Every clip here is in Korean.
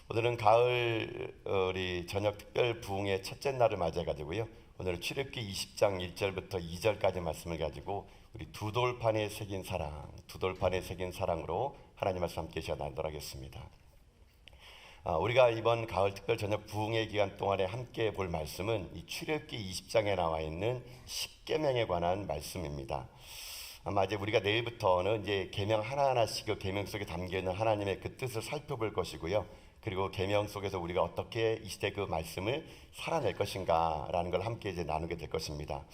오늘은 가을 우리 저녁 특별 부흥의 첫째 날을 맞이해가지고요. 오늘은 출애굽기 20장 1절부터 2절까지 말씀을 가지고 우리 두 돌판에 새긴 사랑, 두 돌판에 새긴 사랑으로 하나님 말씀 함께 시간 나누도록 하겠습니다. 우리가 이번 가을 특별 저녁 부흥의 기간 동안에 함께 볼 말씀은 이 출애굽기 20장에 나와 있는 십계명에 관한 말씀입니다. 아마 이제 우리가 내일부터는 이제 계명 하나하나씩 그 계명 속에 담겨 있는 하나님의 그 뜻을 살펴볼 것이고요. 그리고 계명 속에서 우리가 어떻게 이 시대 그 말씀을 살아낼 것인가라는 걸 함께 이제 나누게 될 것입니다.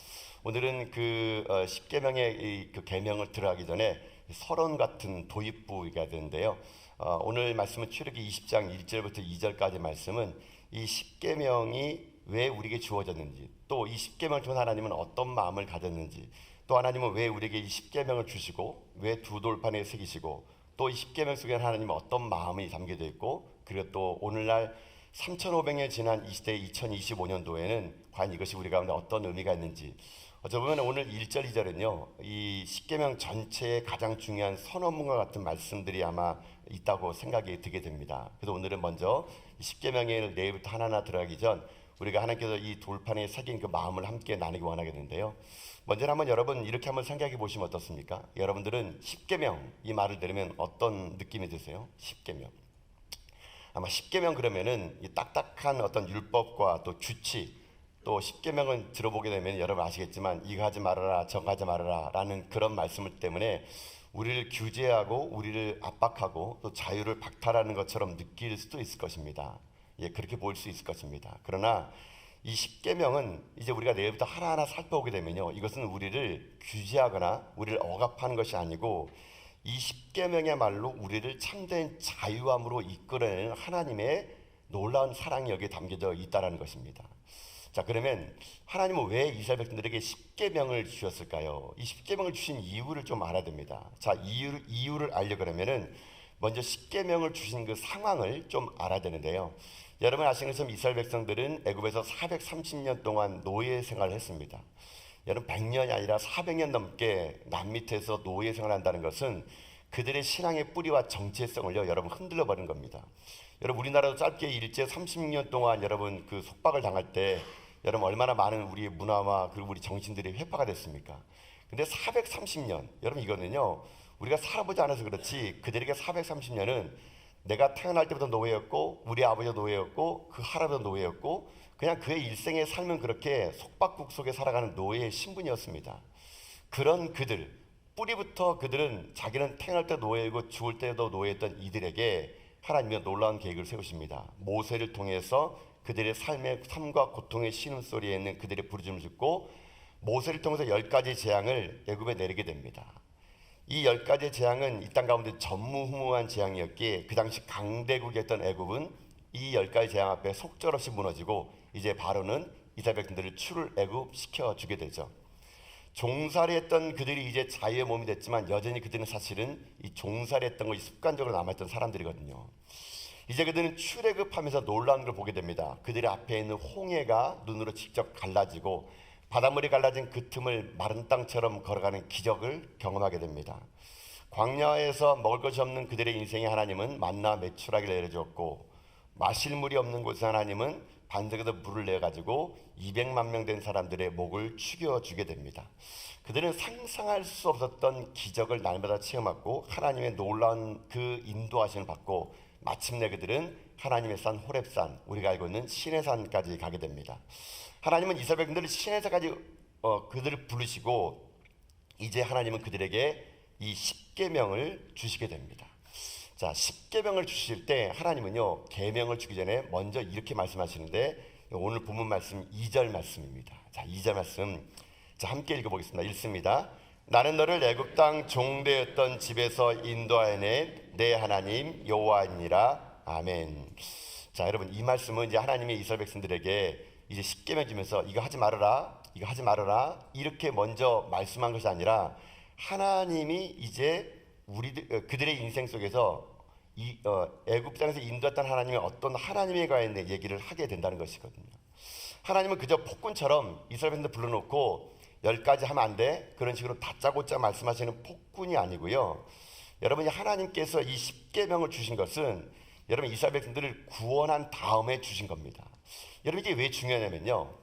오늘은 그 십계명의 그 계명을 들어가기 전에 서론 같은 도입부가 되는데요. 오늘 말씀은 출애굽기 20장 1절부터 2절까지 말씀은 이 십계명이 왜 우리에게 주어졌는지, 또 이 십계명을 통해 하나님은 어떤 마음을 가졌는지, 또 하나님은 왜 우리에게 이 십계명을 주시고 왜 두 돌판에 새기시고 또 이 십계명 속에 하나님은 어떤 마음이 담겨져 있고, 그리고 또 오늘날 3,500년 지난 이 시대 2025년도에는 과연 이것이 우리 가운데 어떤 의미가 있는지, 어쩌 보면 오늘 1절 2절은요 이 십계명 전체의 가장 중요한 선언문과 같은 말씀들이 아마 있다고 생각이 들게 됩니다. 그래서 오늘은 먼저 이 십계명을 내일부터 하나하나 들어가기 전 우리가 하나님께서 이 돌판에 새긴 그 마음을 함께 나누기 원하겠는데요. 먼저 한번 여러분 이렇게 한번 생각해 보시면 어떻습니까? 여러분들은 십계명 이 말을 들으면 어떤 느낌이 드세요? 십계명. 아마 십계명 그러면은 이 딱딱한 어떤 율법과 또 규칙, 또 십계명을 들어보게 되면 여러분 아시겠지만 이거 하지 말아라 저거 하지 말아라 라는 그런 말씀을 때문에 우리를 규제하고 우리를 압박하고 또 자유를 박탈하는 것처럼 느낄 수도 있을 것입니다. 예, 그렇게 보일 수 있을 것입니다. 그러나 이 십계명은 이제 우리가 내일부터 하나하나 살펴보게 되면요, 이것은 우리를 규제하거나 우리를 억압하는 것이 아니고 이 십계명의말로 우리를 참된 자유함으로 이끌어내는 하나님의 놀라운 사랑이 여기에 담겨져 있다는 것입니다. 자, 그러면 하나님은 왜 이스라엘 백성들에게 십계명을 주셨을까요? 이 십계명을 주신 이유를 좀 알아야 됩니다. 자, 이유를 알려고 하면은 먼저 십계명을 주신 그 상황을 좀 알아야 되는데요. 여러분 아시는 것처럼 이스라엘 백성들은 애굽에서 430년 동안 노예 생활을 했습니다. 여러분 100년이 아니라 400년 넘게 남 밑에서 노예 생활한다는 것은 그들의 신앙의 뿌리와 정체성을요 여러분 흔들려 버린 겁니다. 여러분 우리나라도 짧게 일제 30년 동안 여러분 그 속박을 당할 때 여러분 얼마나 많은 우리의 문화와 그리고 우리 정신들이 회파가 됐습니까? 근데 430년 여러분 이거는요 우리가 살아보지 않아서 그렇지 그들에게 430년은 내가 태어날 때부터 노예였고 우리 아버지도 노예였고 그 할아버지도 노예였고 그냥 그의 일생의 삶은 그렇게 속박국 속에 살아가는 노예의 신분이었습니다. 그런 그들 뿌리부터 그들은 자기는 태어날 때 노예이고 죽을 때도 노예였던 이들에게 하나님의 놀라운 계획을 세우십니다. 모세를 통해서 그들의 삶과 고통의 신음소리에 있는 그들의 부르짖음을 듣고 모세를 통해서 10가지 재앙을 애굽에 내리게 됩니다. 이 10가지 재앙은 이 땅 가운데 전무후무한 재앙이었기에 그 당시 강대국이었던 애굽은 이 10가지 재앙 앞에 속절없이 무너지고 이제 바로는 이스라엘 백성들을 출애굽 시켜주게 되죠. 종살이 했던 그들이 이제 자유의 몸이 됐지만 여전히 그들은 사실은 이 종살이 했던 것이 습관적으로 남아있던 사람들이거든요. 이제 그들은 출애굽하면서 놀라운 걸 보게 됩니다. 그들의 앞에 있는 홍해가 눈으로 직접 갈라지고 바닷물이 갈라진 그 틈을 마른 땅처럼 걸어가는 기적을 경험하게 됩니다. 광야에서 먹을 것이 없는 그들의 인생에 하나님은 만나 메추라기를 내려주었고 마실 물이 없는 곳에 하나님은 반석에서 물을 내가지고 200만 명 된 사람들의 목을 축여주게 됩니다. 그들은 상상할 수 없었던 기적을 날마다 체험하고 하나님의 놀라운 그 인도하심을 받고 마침내 그들은 하나님의 산 호렙산, 우리가 알고 있는 시내산까지 가게 됩니다. 하나님은 이스라엘 백성들을 시내산까지 그들을 부르시고 이제 하나님은 그들에게 이 십계명을 주시게 됩니다. 자, 십계명을 주실 때 하나님은요 계명을 주기 전에 먼저 이렇게 말씀하시는데 오늘 본문 말씀 2절 말씀입니다. 자, 2절 말씀 자 함께 읽어보겠습니다. 읽습니다. 나는 너를 애굽 땅 종되었던 집에서 인도하여낸 내 하나님 여호와이니라. 아멘. 자, 여러분 이 말씀은 이제 하나님의 이스라엘 백성들에게 이제 십계명 주면서 이거 하지 말아라, 이거 하지 말아라 이렇게 먼저 말씀한 것이 아니라 하나님이 이제 그들의 인생 속에서 애굽 땅에서 인도했던 하나님의 어떤 하나님에 관한 얘기를 하게 된다는 것이거든요. 하나님은 그저 폭군처럼 이스라엘 백성들 불러놓고 10가지 하면 안 돼 그런 식으로 다짜고짜 말씀하시는 폭군이 아니고요. 여러분이 하나님께서 이 십계명을 주신 것은 여러분 이스라엘 백성들을 구원한 다음에 주신 겁니다. 여러분 이게 왜 중요하냐면요,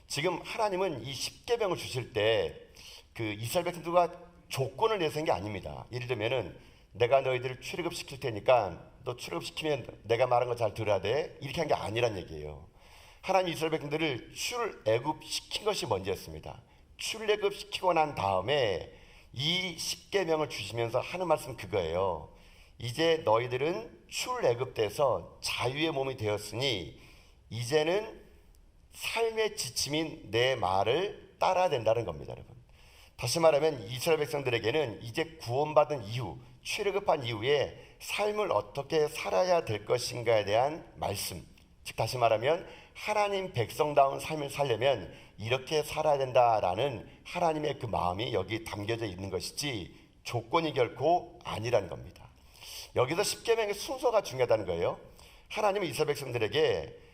지금 하나님은 이 십계명을 주실 때 그 이스라엘 백성들과 조건을 내세운 게 아닙니다. 예를 들면은 내가 너희들을 출애굽시킬 테니까 너 출애굽시키면 내가 말한 거 잘 들어야 돼, 이렇게 한 게 아니란 얘기예요. 하나님 이스라엘 백성들을 출애굽시킨 것이 먼저였습니다. 출애굽시키고 난 다음에 이 십계명을 주시면서 하는 말씀 그거예요. 이제 너희들은 출애굽돼서 자유의 몸이 되었으니 이제는 삶의 지침인 내 말을 따라야 된다는 겁니다, 여러분. 다시 말하면 이스라엘 백성들에게는 이제 구원받은 이후, 출애굽한 이후에 삶을 어떻게 살아야 될 것인가에 대한 말씀, 즉 다시 말하면 하나님 백성다운 삶을 살려면 이렇게 살아야 된다라는 하나님의 그 마음이 여기 담겨져 있는 것이지 조건이 결코 아니라는 겁니다. 여기서 십계명의 순서가 중요하다는 거예요. 하나님은 이스라엘 백성들에게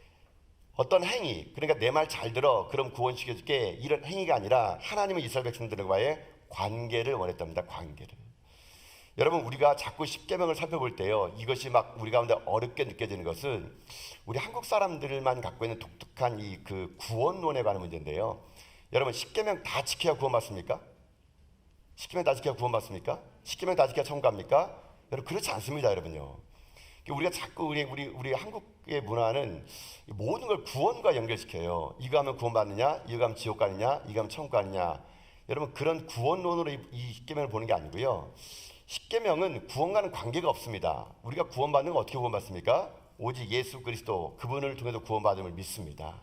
어떤 행위, 그러니까 내 말 잘 들어 그럼 구원시켜줄게, 이런 행위가 아니라 하나님은 이스라엘 백성들과의 관계를 원했답니다. 관계를. 여러분 우리가 자꾸 십계명을 살펴볼 때요, 이것이 막 우리 가운데 어렵게 느껴지는 것은 우리 한국 사람들만 갖고 있는 독특한 이 그 구원론에 관한 문제인데요. 여러분 십계명 다 지켜야 구원받습니까? 십계명 다 지켜야 구원받습니까? 십계명 다 지켜야 천국 갑니까? 여러분 그렇지 않습니다, 여러분요. 우리가 자꾸 우리 한국의 문화는 모든 걸 구원과 연결시켜요. 이거 하면 구원받느냐, 이거 하면 지옥 가느냐, 이거 하면 천국 가느냐. 여러분 그런 구원론으로 이 십계명을 보는 게 아니고요, 십계명은 구원과는 관계가 없습니다. 우리가 구원받는 건 어떻게 구원받습니까? 오직 예수 그리스도, 그분을 통해서 구원받음을 믿습니다.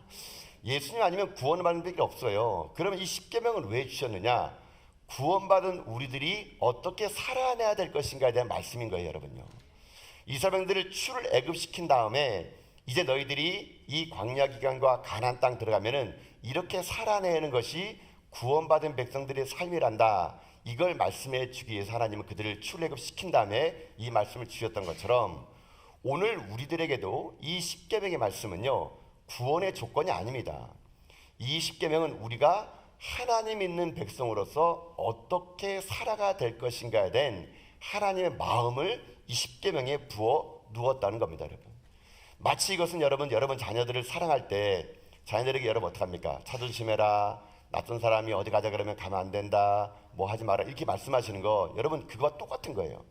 예수님 아니면 구원을 받는 게 없어요. 그러면 이 십계명은 왜 주셨느냐? 구원받은 우리들이 어떻게 살아내야 될 것인가에 대한 말씀인 거예요, 여러분요. 이스라엘 백성들을 출애굽시킨 다음에 이제 너희들이 이 광야 기간과 가나안 땅 들어가면은 이렇게 살아내는 것이 구원받은 백성들의 삶이란다. 이걸 말씀해 주기 위해서 하나님은 그들을 출애굽시킨 다음에 이 말씀을 주셨던 것처럼 오늘 우리들에게도 이 십계명의 말씀은요, 구원의 조건이 아닙니다. 이 십계명은 우리가 하나님 믿는 백성으로서 어떻게 살아가야 될 것인가에 대한 하나님의 마음을 이 십계명에 부어 누웠다는 겁니다, 여러분. 마치 이것은 여러분 자녀들을 사랑할 때 자녀들에게 여러분 어떻게 합니까? 자존심해라, 낯선 사람이 어디 가자 그러면 가면 안 된다, 뭐 하지 마라, 이렇게 말씀하시는 거 여러분 그거와 똑같은 거예요.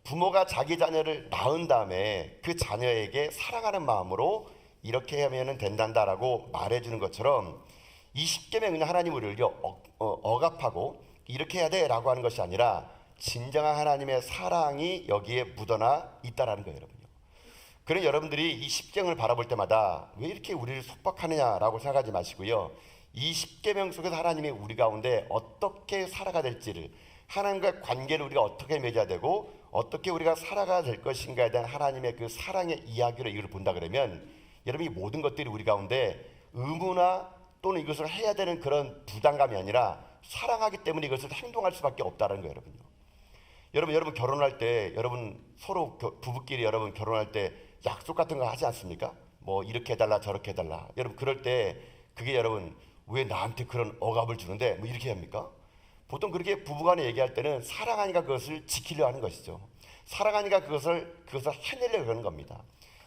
부모가 자기 자녀를 낳은 다음에 그 자녀에게 사랑하는 마음으로 이렇게 하면 된단다라고 말해주는 것처럼 이 십계명은 하나님 우리를 억압하고 이렇게 해야 돼라고 하는 것이 아니라 진정한 하나님의 사랑이 여기에 묻어나 있다라는 거예요, 여러분요. 그런 여러분들이 이 십계명을 바라볼 때마다 왜 이렇게 우리를 속박하느냐라고 생각하지 마시고요, 이 십계명 속에서 하나님이 우리 가운데 어떻게 살아가야 될지를, 하나님과의 관계를 우리가 어떻게 맺어야 되고 어떻게 우리가 살아가야 될 것인가에 대한 하나님의 그 사랑의 이야기로 이걸 본다 그러면 여러분 이 모든 것들이 우리 가운데 의무나 또는 이것을 해야 되는 그런 부담감이 아니라 사랑하기 때문에 이것을 행동할 수밖에 없다는 거예요, 여러분요. 여러분 결혼할 때 여러분 서로 부부끼리 여러분 결혼할 때 약속 같은 거 하지 않습니까? 뭐 이렇게 해달라 저렇게 해달라. 여러분 그럴 때 그게 여러분 왜 나한테 그런 억압을 주는데 뭐 이렇게 합니까? 보통 그렇게 부부간에 얘기할 때는 사랑하니까 그것을 지키려 하는 것이죠. 사랑하니까 그것을 해내려고 하는 겁니다.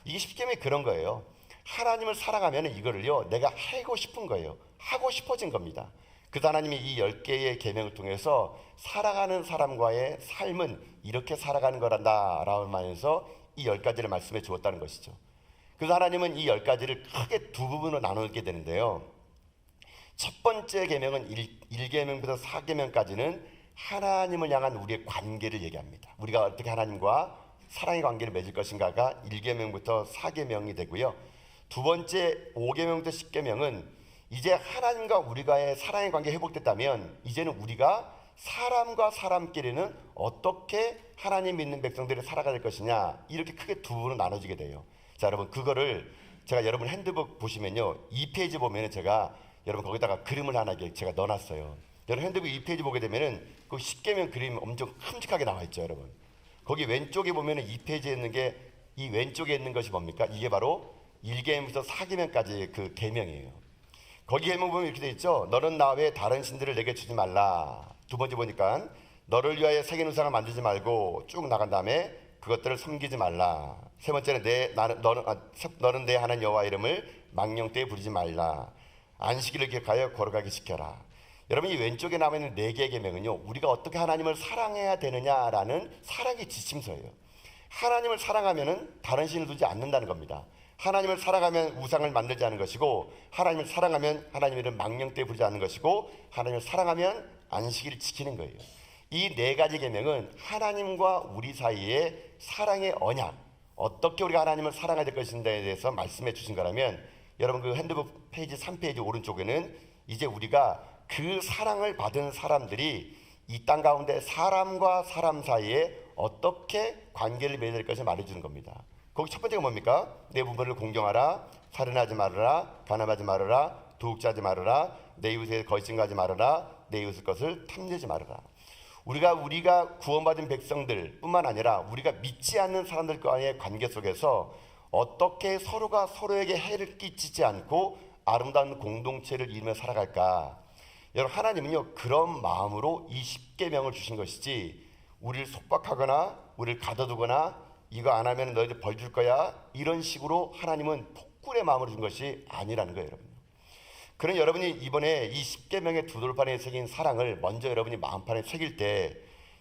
이게 십계명이 그런 거예요. 하나님을 사랑하면 이거를요 내가 하고 싶은 거예요. 하고 싶어진 겁니다. 그래서 하나님이 이 10개의 계명을 통해서 살아가는 사람과의 삶은 이렇게 살아가는 거란다 라고 말해서 이 10가지를 말씀해 주었다는 것이죠. 그래서 하나님은 이 10가지를 크게 두 부분으로 나누게 되는데요, 첫 번째 계명은 1계명부터 4계명까지는 하나님을 향한 우리의 관계를 얘기합니다. 우리가 어떻게 하나님과 사랑의 관계를 맺을 것인가가 1계명부터 4계명이 되고요, 두 번째 5계명부터 10계명은 이제 하나님과 우리가의 사랑의 관계가 회복됐다면 이제는 우리가 사람과 사람끼리는 어떻게 하나님 믿는 백성들이 살아가야 될 것이냐, 이렇게 크게 두 부분으로 나눠지게 돼요. 자, 여러분 그거를 제가 여러분 핸드북 보시면요 2페이지 보면은 제가 여러분 거기다가 그림을 하나 제가 넣어놨어요. 여러분 핸드북 2페이지 보게 되면은 그 십계명 그림 엄청 큼직하게 나와 있죠, 여러분. 거기 왼쪽에 보면은 2페이지에 있는 게, 이 왼쪽에 있는 것이 뭡니까? 이게 바로 1계명부터 4계명까지의 그 계명이에요. 거기 계명 보면 이렇게 돼 있죠. 너는 나 외에 다른 신들을 내게 주지 말라. 두 번째 보니까 너를 위하여 새긴 우상을 만들지 말고 쭉 나간 다음에 그것들을 섬기지 말라. 세 번째는 너는 내 하나님 여호와 이름을 망령되이 부르지 말라. 안식일을 기억하여 거룩하게 지켜라. 여러분, 이 왼쪽에 남아 있는 네 개의 계명은요, 우리가 어떻게 하나님을 사랑해야 되느냐라는 사랑의 지침서예요. 하나님을 사랑하면은 다른 신을 두지 않는다는 겁니다. 하나님을 사랑하면 우상을 만들지 않는 것이고, 하나님을 사랑하면 하나님 이름 망령되이 부르지 않는 것이고, 하나님을 사랑하면 안식일을 지키는 거예요. 이 네 가지 계명은 하나님과 우리 사이의 사랑의 언약, 어떻게 우리가 하나님을 사랑해야 될 것인가에 대해서 말씀해 주신 거라면, 여러분 그 핸드북 페이지 3페이지 오른쪽에는 이제 우리가 그 사랑을 받은 사람들이 이 땅 가운데 사람과 사람 사이에 어떻게 관계를 맺어야 될 것을 말해주는 겁니다. 거기 첫 번째가 뭡니까? 내 부모를 공경하라, 살인하지 말아라, 간음하지 말아라, 도둑질하지 말아라, 내 이웃에 거짓증거하지 말아라, 내 이웃의 것을 탐내지 말아라. 우리가 구원받은 백성들 뿐만 아니라 우리가 믿지 않는 사람들과의 관계 속에서 어떻게 서로가 서로에게 해를 끼치지 않고 아름다운 공동체를 이루며 살아갈까? 여러분, 하나님은요 그런 마음으로 이 십계명을 주신 것이지, 우리를 속박하거나 우리를 가둬두거나 이거 안 하면 너희들 벌 줄 거야, 이런 식으로 하나님은 폭군의 마음으로 준 것이 아니라는 거예요, 여러분. 그런 여러분이 이번에 이 십계명의 두 돌판에 새긴 사랑을 먼저 여러분이 마음판에 새길 때,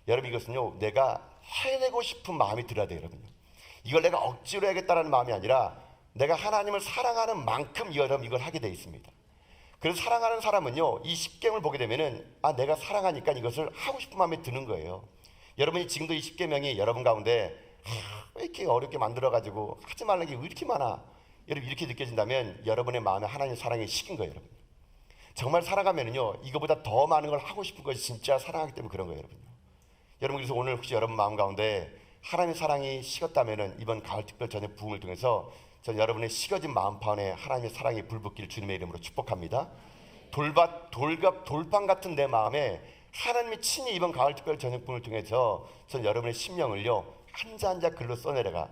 여러분 이것은요 내가 해내고 싶은 마음이 들어야 돼요, 여러분. 이걸 내가 억지로 해야겠다는 마음이 아니라 내가 하나님을 사랑하는 만큼 여러분 이걸 하게 돼 있습니다. 그래서 사랑하는 사람은요 이 십계명을 보게 되면은 내가 사랑하니까 이것을 하고 싶은 마음이 드는 거예요. 여러분이 지금도 이 십계명이 여러분 가운데 왜 이렇게 어렵게 만들어가지고 하지 말라는 게 왜 이렇게 많아, 여러분 이렇게 느껴진다면 여러분의 마음에 하나님 사랑이 식은 거예요, 여러분. 정말 살아가면은요 이거보다 더 많은 걸 하고 싶은 것이 진짜 사랑하기 때문에 그런 거예요, 여러분. 여러분, 그래서 오늘 혹시 여러분 마음 가운데 하나님의 사랑이 식었다면은 이번 가을 특별 저녁 부흥을 통해서 전 여러분의 식어진 마음판에 하나님의 사랑이 불붙기를 주님의 이름으로 축복합니다. 돌판 같은 내 마음에 하나님이 친히 이번 가을 특별 저녁 부흥을 통해서 전 여러분의 심령을요 한자 한자 글로 써내려가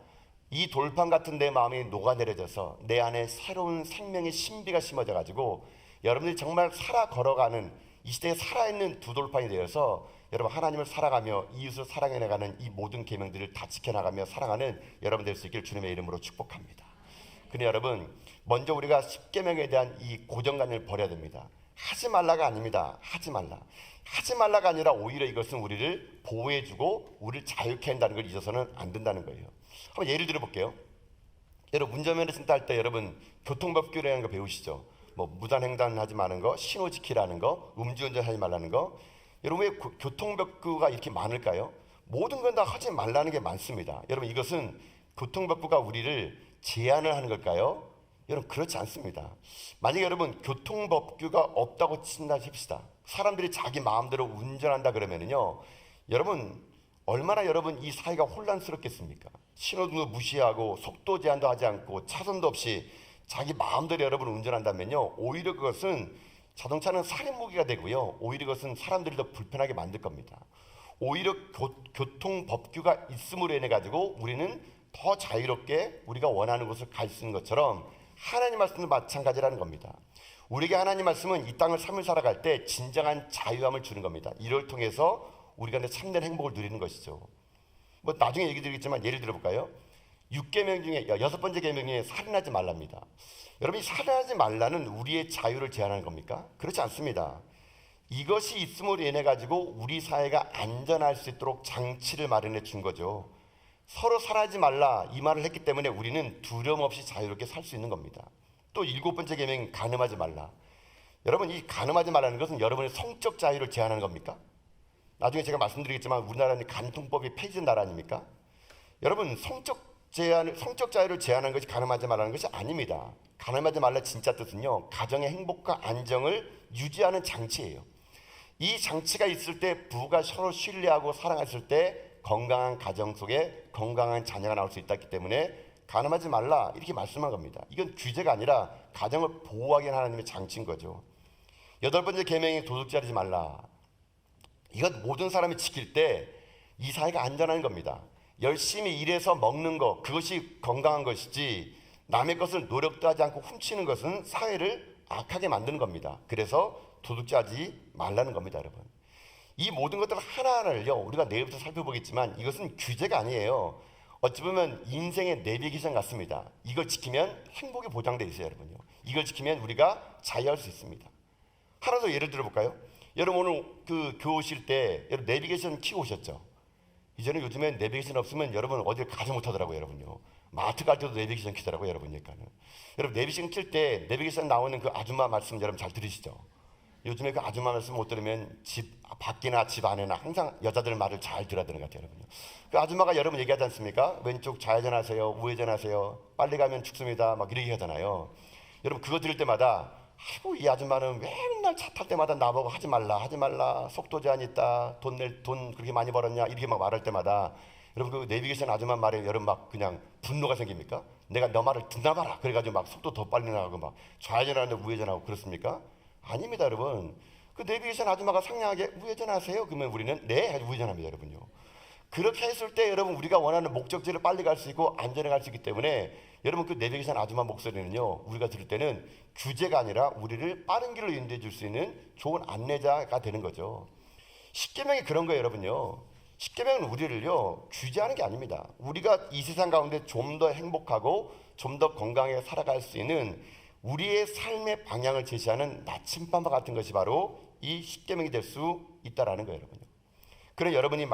이 돌판 같은 내 마음이 녹아내려져서 내 안에 새로운 생명의 신비가 심어져 가지고 여러분들이 정말 살아 걸어가는 이 시대에 살아있는 두 돌판이 되어서 여러분 하나님을 사랑하며 이웃을 사랑해 나가는 이 모든 계명들을 다 지켜나가며 사랑하는 여러분 될 수 있기를 주님의 이름으로 축복합니다. 근데 여러분, 먼저 우리가 십계명에 대한 이 고정관념을 버려야 됩니다. 하지 말라가 아닙니다. 하지 말라가 아니라 오히려 이것은 우리를 보호해주고 우리를 자유케 한다는 걸 잊어서는 안 된다는 거예요. 한번 예를 들어 볼게요. 여러분 운전면허증 딸 때 여러분 교통법규라는 거 배우시죠? 뭐 무단횡단하지 마는 거, 신호 지키라는 거, 음주운전하지 말라는 거. 여러분 왜 교통법규가 이렇게 많을까요? 모든 건 다 하지 말라는 게 많습니다. 여러분 이것은 교통법규가 우리를 제한을 하는 걸까요? 여러분 그렇지 않습니다. 만약에 여러분 교통법규가 없다고 친다 합시다. 사람들이 자기 마음대로 운전한다 그러면은요, 여러분 얼마나 여러분 이 사회가 혼란스럽겠습니까? 신호등도 무시하고 속도 제한도 하지 않고 차선도 없이 자기 마음대로 여러분 운전한다면요, 오히려 그것은 자동차는 살인무기가 되고요, 오히려 그것은 사람들이 더 불편하게 만들 겁니다. 오히려 교통법규가 있음으로 인해 가지고 우리는 더 자유롭게 우리가 원하는 곳을 갈 수 있는 것처럼 하나님 말씀도 마찬가지라는 겁니다. 우리에게 하나님 말씀은 이 땅을 삶을 살아갈 때 진정한 자유함을 주는 겁니다. 이를 통해서 우리가 참된 행복을 누리는 것이죠. 뭐 나중에 얘기 드리겠지만 예를 들어 볼까요? 6계명 중에 6번째 계명이 살인하지 말랍니다. 여러분, 이 살인하지 말라는 우리의 자유를 제한하는 겁니까? 그렇지 않습니다. 이것이 있음으로 인해 가지고 우리 사회가 안전할 수 있도록 장치를 마련해 준 거죠. 서로 살아하지 말라 이 말을 했기 때문에 우리는 두려움 없이 자유롭게 살 수 있는 겁니다. 또 7번째 계명이 간음하지 말라. 여러분, 이 간음하지 말라는 것은 여러분의 성적 자유를 제한하는 겁니까? 나중에 제가 말씀드리겠지만 우리나라는 간통법이 폐지된 나라 아닙니까? 여러분, 성적 자유를 제한하는 것이 간음하지 말라는 것이 아닙니다. 간음하지 말라 진짜 뜻은요, 가정의 행복과 안정을 유지하는 장치예요. 이 장치가 있을 때 부부가 서로 신뢰하고 사랑했을 때 건강한 가정 속에 건강한 자녀가 나올 수 있다기 때문에 간음하지 말라 이렇게 말씀한 겁니다. 이건 규제가 아니라 가정을 보호하기 위한 하나님의 장치인 거죠. 8번째 계명이 도둑질하지 말라. 이건 모든 사람이 지킬 때 이 사회가 안전한 겁니다. 열심히 일해서 먹는 것, 그것이 건강한 것이지 남의 것을 노력도 하지 않고 훔치는 것은 사회를 악하게 만드는 겁니다. 그래서 도둑질하지 말라는 겁니다, 여러분. 이 모든 것들 하나하나를요, 우리가 내일부터 살펴보겠지만 이것은 규제가 아니에요. 어찌 보면 인생의 내비게이션 같습니다. 이걸 지키면 행복이 보장되어 있어요, 여러분요. 이걸 지키면 우리가 자유할 수 있습니다. 하나 더 예를 들어볼까요? 여러분 오늘 그 교회 오실 때 여러분 내비게이션 켜고 오셨죠? 이제는 요즘엔 내비게이션 없으면 여러분 어딜 가지 못하더라고요, 여러분요. 마트 갈 때도 내비게이션 켜더라고요, 여러분니까는. 여러분 내비게이션 킬 때 내비게이션 나오는 그 아줌마 말씀 여러분 잘 들으시죠? 요즘에 그 아줌마 말씀 못 들으면 집 밖이나 집 안에나 항상 여자들 말을 잘 들어야 되는 것 같아요, 여러분요. 그 아줌마가 여러분 얘기하지 않습니까? 왼쪽 좌회전하세요, 우회전하세요, 빨리 가면 죽습니다, 막 이렇게 하잖아요. 여러분 그거 들을 때마다 아이고 이 아줌마는 왜 맨날 차 탈 때마다 나보고 하지 말라 속도 제한 있다, 돈 그렇게 많이 벌었냐 이렇게 막 말할 때마다 여러분 그 내비게이션 아줌마 말에 여러분 막 그냥 분노가 생깁니까? 내가 너 말을 듣나 봐라 그래가지고 막 속도 더 빨리 나가고 막 좌회전하는데 우회전하고 그렇습니까? 아닙니다, 여러분. 그 내비게이션 아줌마가 상냥하게 우회전하세요 그러면 우리는 네 하고 우회전합니다, 여러분요. 그렇게 했을 때 여러분 우리가 원하는 목적지를 빨리 갈 수 있고 안전하게 갈 수 있기 때문에 여러분 그 내비게이션 아줌마 목소리는요 우리가 들을 때는 규제가 아니라 우리를 빠른 길로 인도해 줄 수 있는 좋은 안내자가 되는 거죠. 십계명이 그런 거예요, 여러분요. 십계명은 우리를요 규제하는 게 아닙니다. 우리가 이 세상 가운데 좀 더 행복하고 좀 더 건강하게 살아갈 수 있는 우리의 삶의 방향을 제시하는 나침반과 같은 것이 바로 이 십계명이 될 수 있다라는 거예요, 여러분요. 그래 여러분이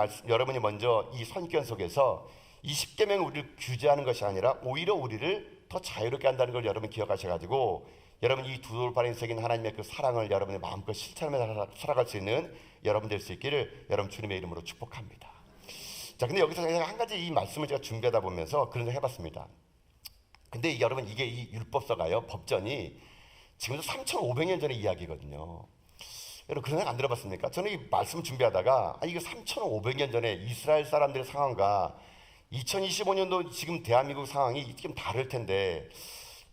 먼저 이 선견 속에서 이 십계명을 우리를 규제하는 것이 아니라 오히려 우리를 더 자유롭게 한다는 걸 여러분 기억하셔가지고 여러분 이 두 돌판에 새긴 하나님의 그 사랑을 여러분의 마음껏 실천하며 살아갈 수 있는 여러분 될 수 있기를 여러분 주님의 이름으로 축복합니다. 자, 근데 여기서 제가 한 가지 이 말씀을 제가 준비하다 보면서 그런 생각 해봤습니다. 근데 여러분 이게 이 율법서가요 법전이 지금도 3,500년 전의 이야기거든요. 여러분 그런 생각 안 들어봤습니까? 저는 이 말씀 준비하다가 이거 3,500년 전에 이스라엘 사람들의 상황과 2025년도 지금 대한민국 상황이 좀 다를 텐데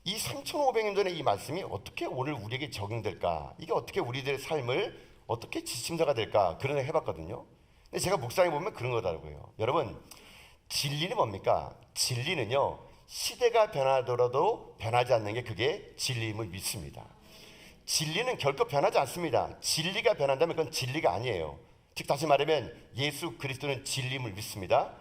이 3,500년 전에 이 말씀이 어떻게 오늘 우리에게 적용될까? 이게 어떻게 우리들의 삶을 어떻게 지침서가 될까? 그런 생각 해봤거든요. 근데 제가 묵상해 보면 그런 거더라고요. 여러분 진리는 뭡니까? 진리는요 시대가 변하더라도 변하지 않는 게 그게 진리임을 믿습니다. 진리는 결코 변하지 않습니다. 진리가 변한다면 그건 진리가 아니에요. 즉 다시 말하면 예수 그리스도는 진리임을 믿습니다.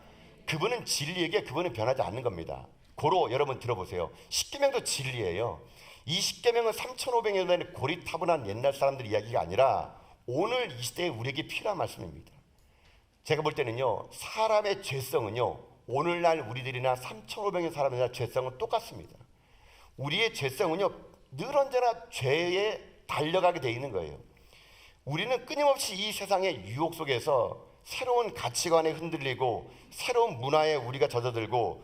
그분은 진리에게 그분은 변하지 않는 겁니다. 고로 여러분 들어보세요. 십계명도 진리예요. 이 십계명은 3,500년 전에 고리타분한 옛날 사람들 이야기가 아니라 오늘 이 시대에 우리에게 필요한 말씀입니다. 제가 볼 때는요 사람의 죄성은요 오늘날 우리들이나 3,500년 사람이나 죄성은 똑같습니다. 우리의 죄성은요 늘 언제나 죄에 달려가게 되어 있는 거예요. 우리는 끊임없이 이 세상의 유혹 속에서 새로운 가치관에 흔들리고 새로운 문화에 우리가 젖어들고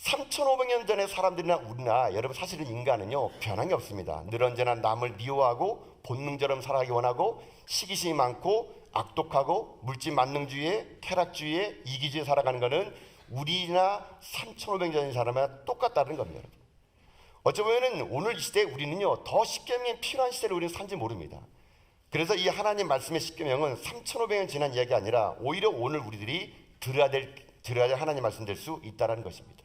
3,500년 전의 사람들이나 우리나 여러분 사실은 인간은요 변한 게 없습니다. 늘 언제나 남을 미워하고 본능처럼 살아가기 원하고 시기심이 많고 악독하고 물질 만능주의에 쾌락주의에 이기주의에 살아가는 것은 우리나 3,500년 전의 사람이나 똑같다는 겁니다. 어쩌면 오늘 이 시대에 우리는요 더 십계명이 필요한 시대를 우리는 산지 모릅니다. 그래서 이 하나님 말씀의 십계명은 3,500년 지난 이야기 아니라 오히려 오늘 우리들이 들어야 될 하나님 말씀 될 수 있다는 것입니다.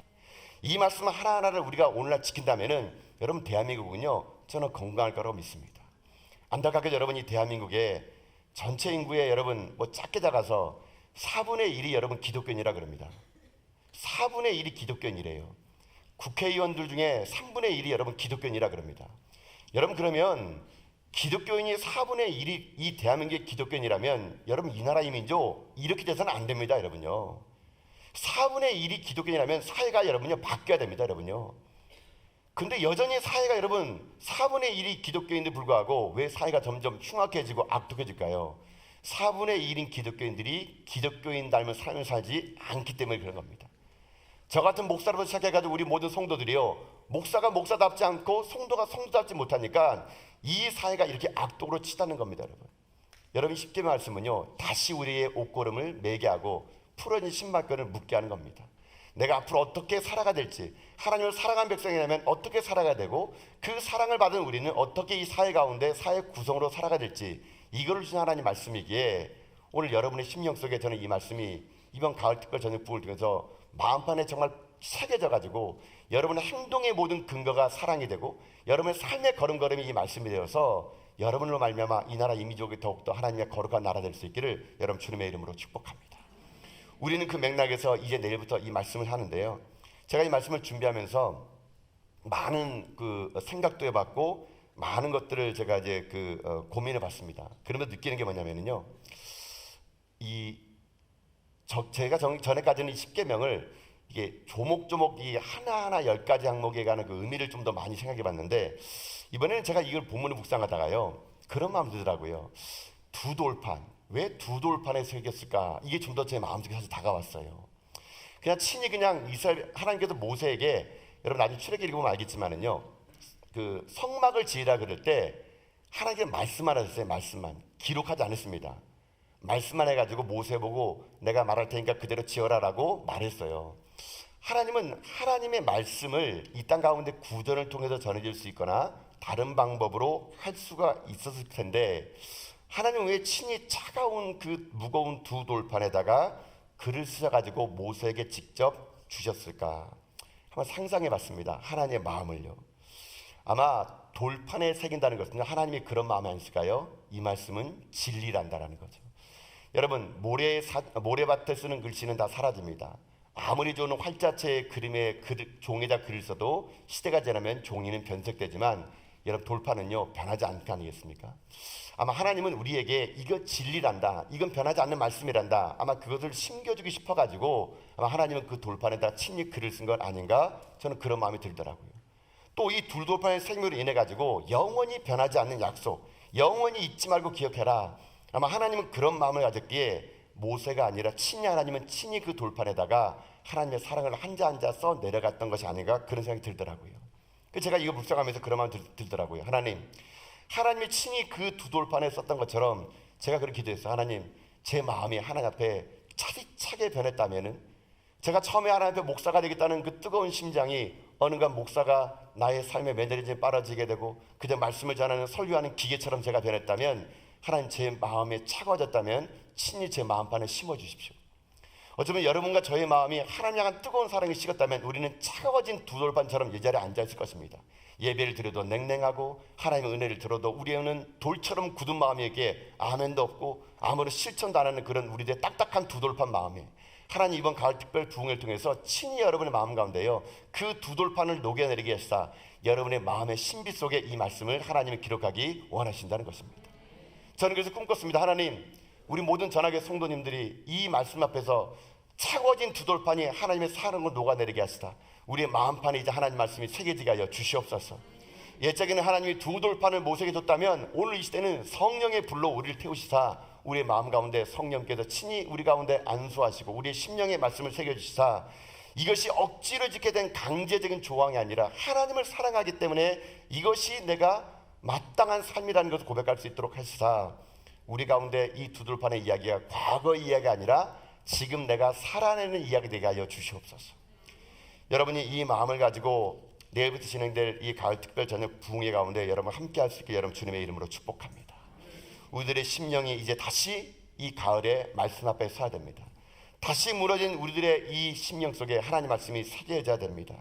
이 말씀 하나하나를 우리가 오늘날 지킨다면은 여러분 대한민국은요 저는 건강할 거라고 믿습니다. 안타깝게 여러분 이 대한민국에 전체 인구의 여러분 뭐 작게 작아서 4분의 1이 여러분 기독교인이라 그럽니다. 4분의 1이 기독교인이래요. 국회의원들 중에 3분의 1이 여러분 기독교인이라 그럽니다. 여러분 그러면 기독교인이 4분의 1이 이 대한민국의 기독교인이라면 여러분 이 나라 이민족 이렇게 돼서는 안 됩니다, 여러분요. 4분의 1이 기독교인이라면 사회가 여러분요 바뀌어야 됩니다, 여러분요. 근데 여전히 사회가 여러분 4분의 1이 기독교인인데 불구하고 왜 사회가 점점 흉악해지고 악독해질까요? 4분의 1인 기독교인들이 기독교인 닮은 삶을 살지 않기 때문에 그런 겁니다. 저 같은 목사로부터 시작해가지고 우리 모든 성도들이요 목사가 목사답지 않고 성도가 성도답지 못하니까 이 사회가 이렇게 악독으로 치닫는 겁니다, 여러분. 여러분 쉽게 말씀은요 다시 우리의 옷고름을 매게 하고 풀어진 신발끈을 묶게 하는 겁니다. 내가 앞으로 어떻게 살아가야 될지, 하나님을 사랑한 백성이라면 어떻게 살아가야 되고 그 사랑을 받은 우리는 어떻게 이 사회 가운데 사회 구성으로 살아가야 될지 이거를 주신 하나님 말씀이기에 오늘 여러분의 심령 속에 저는 이 말씀이 이번 가을 특별 저녁 부흥을 통해서 마음판에 정말 새겨져 가지고 여러분의 행동의 모든 근거가 사랑이 되고 여러분의 삶의 걸음걸음이 이 말씀이 되어서 여러분으로 말미암아 이 나라 이 민족이 더욱더 하나님의 거룩한 나라 될 수 있기를 여러분 주님의 이름으로 축복합니다. 우리는 그 맥락에서 이제 내일부터 이 말씀을 하는데요. 제가 이 말씀을 준비하면서 많은 그 생각도 해봤고 많은 것들을 제가 이제 고민해봤습니다. 그러면서 느끼는 게 뭐냐면요, 제가 전에까지는 이 십계명을 이게 조목조목 이 하나하나 10가지 항목에 관한 그 의미를 좀 더 많이 생각해봤는데, 이번에는 제가 이걸 본문을 묵상하다가요, 그런 마음 들더라고요. 두 돌판, 왜 두 돌판에 새겼을까? 이게 좀 더 제 마음속에 사실 다가왔어요. 그냥 친히 그냥 이스라엘 하나님께서 모세에게, 여러분 나중에 출애굽기 읽으면 알겠지만은요, 그 성막을 지으라 그럴 때 하나님께 말씀만 하셨어요. 말씀만, 기록하지 않았습니다. 말씀만 해가지고 모세 보고 내가 말할 테니까 그대로 지어라라고 말했어요. 하나님은 하나님의 말씀을 이 땅 가운데 구전을 통해서 전해질 수 있거나 다른 방법으로 할 수가 있었을 텐데, 하나님은 왜 친히 차가운 그 무거운 두 돌판에다가 글을 쓰셔가지고 모세에게 직접 주셨을까? 한번 상상해 봤습니다. 하나님의 마음을요. 아마 돌판에 새긴다는 것은 하나님이 그런 마음이 아니실까요? 이 말씀은 진리란다라는 거죠. 여러분, 모래밭에 쓰는 글씨는 다 사라집니다. 아무리 좋은 활자체 그림의 종이에다 글을 써도 시대가 지나면 종이는 변색되지만, 여러분 돌판은요 변하지 않을 거 아니겠습니까? 아마 하나님은 우리에게 이거 진리란다, 이건 변하지 않는 말씀이란다, 아마 그것을 심겨주기 싶어가지고 아마 하나님은 그 돌판에다 친히 글을 쓴 건 아닌가, 저는 그런 마음이 들더라고요. 또 이 둘돌판의 생명으로 인해 가지고 영원히 변하지 않는 약속, 영원히 잊지 말고 기억해라, 아마 하나님은 그런 마음을 가졌기에 모세가 아니라 친히 하나님은 친히 그 돌판에다가 하나님의 사랑을 한자 한자 써 내려갔던 것이 아닌가, 그런 생각이 들더라고요. 제가 이거 묵상하면서 그런 마음이 들더라고요. 하나님이 친히 그 두 돌판에 썼던 것처럼 제가 그렇게 기도했어요. 하나님, 제 마음이 하나님 앞에 차디차게 변했다면은, 제가 처음에 하나님 앞에 목사가 되겠다는 그 뜨거운 심장이 어느가 목사가 나의 삶의 매너리즘에 빨아지게 되고 그저 말씀을 전하는 설교하는 기계처럼 제가 변했다면, 하나님 제 마음에 차가워졌다면 친히 제 마음판에 심어주십시오. 어쩌면 여러분과 저의 마음이 하나님 향한 뜨거운 사랑이 식었다면 우리는 차가워진 두 돌판처럼 이 자리에 앉아있을 것입니다. 예배를 드려도 냉랭하고 하나님의 은혜를 들어도 우리는 돌처럼 굳은 마음에게 아멘도 없고 아무런 실천도 안 하는 그런 우리들의 딱딱한 두 돌판 마음에, 하나님 이번 가을 특별 부흥을 통해서 친히 여러분의 마음 가운데요 그 두 돌판을 녹여내리게 하사 여러분의 마음의 신비 속에 이 말씀을 하나님이 기록하기 원하신다는 것입니다. 저는 그래서 꿈꿨습니다. 하나님, 우리 모든 전학의 성도님들이 이 말씀 앞에서 차가워진 두 돌판이 하나님의 사랑을 녹아내리게 하시다 우리의 마음판에 이제 하나님 말씀이 새겨지게 하여 주시옵소서. 옛적에는 하나님이 두 돌판을 모세에게 줬다면 오늘 이 시대는 성령의 불로 우리를 태우시사 우리의 마음 가운데 성령께서 친히 우리 가운데 안수하시고 우리의 심령의 말씀을 새겨주시사 이것이 억지로 짓게 된 강제적인 조항이 아니라 하나님을 사랑하기 때문에 이것이 내가 마땅한 삶이라는 것을 고백할 수 있도록 하시사 우리 가운데 이 두 돌판의 이야기가 과거의 이야기가 아니라 지금 내가 살아내는 이야기 되게 하여 주시옵소서. 여러분이 이 마음을 가지고 내일부터 진행될 이 가을 특별 저녁 부흥회 가운데 여러분 함께 할 수 있게 여러분 주님의 이름으로 축복합니다. 우리들의 심령이 이제 다시 이 가을에 말씀 앞에 서야 됩니다. 다시 무너진 우리들의 이 심령 속에 하나님 말씀이 새겨져야 됩니다.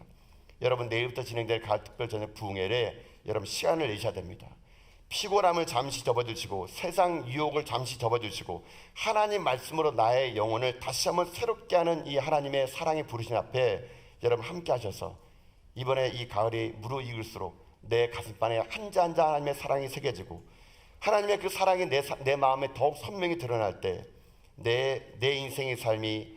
여러분 내일부터 진행될 가을 특별 저녁 부흥회에 여러분 시간을 내셔야 됩니다. 피곤함을 잠시 접어주시고 세상 유혹을 잠시 접어주시고 하나님 말씀으로 나의 영혼을 다시 한번 새롭게 하는 이 하나님의 사랑의 부르심 앞에 여러분 함께 하셔서 이번에 이 가을이 무르익을수록 내 가슴판에 한자 한자 하나님의 사랑이 새겨지고 하나님의 그 사랑이 내 마음에 더욱 선명히 드러날 때 내 인생의 삶이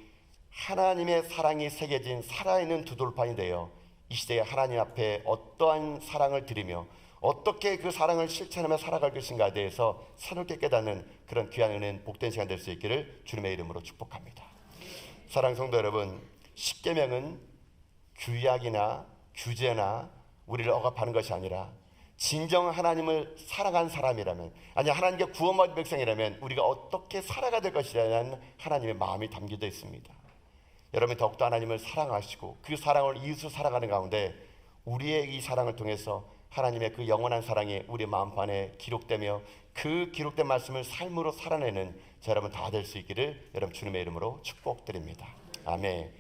하나님의 사랑이 새겨진 살아있는 두 돌판이 되어 이 시대에 하나님 앞에 어떠한 사랑을 드리며 어떻게 그 사랑을 실천하며 살아갈 것인가에 대해서 새롭게 깨닫는 그런 귀한 은혜는 복된 시간 될 수 있기를 주님의 이름으로 축복합니다. 사랑하는 성도 여러분, 십계명은 규약이나 규제나 우리를 억압하는 것이 아니라 진정 하나님을 사랑한 사람이라면, 아니 하나님께 구원받은 백성이라면 우리가 어떻게 살아가야 될 것이라는 하나님의 마음이 담겨져 있습니다. 여러분이 더욱더 하나님을 사랑하시고 그 사랑을 이웃을 살아가는 가운데 우리의 이 사랑을 통해서 하나님의 그 영원한 사랑이 우리 마음판에 기록되며 그 기록된 말씀을 삶으로 살아내는 저 여러분 다 될 수 있기를 여러분 주님의 이름으로 축복드립니다. 아멘.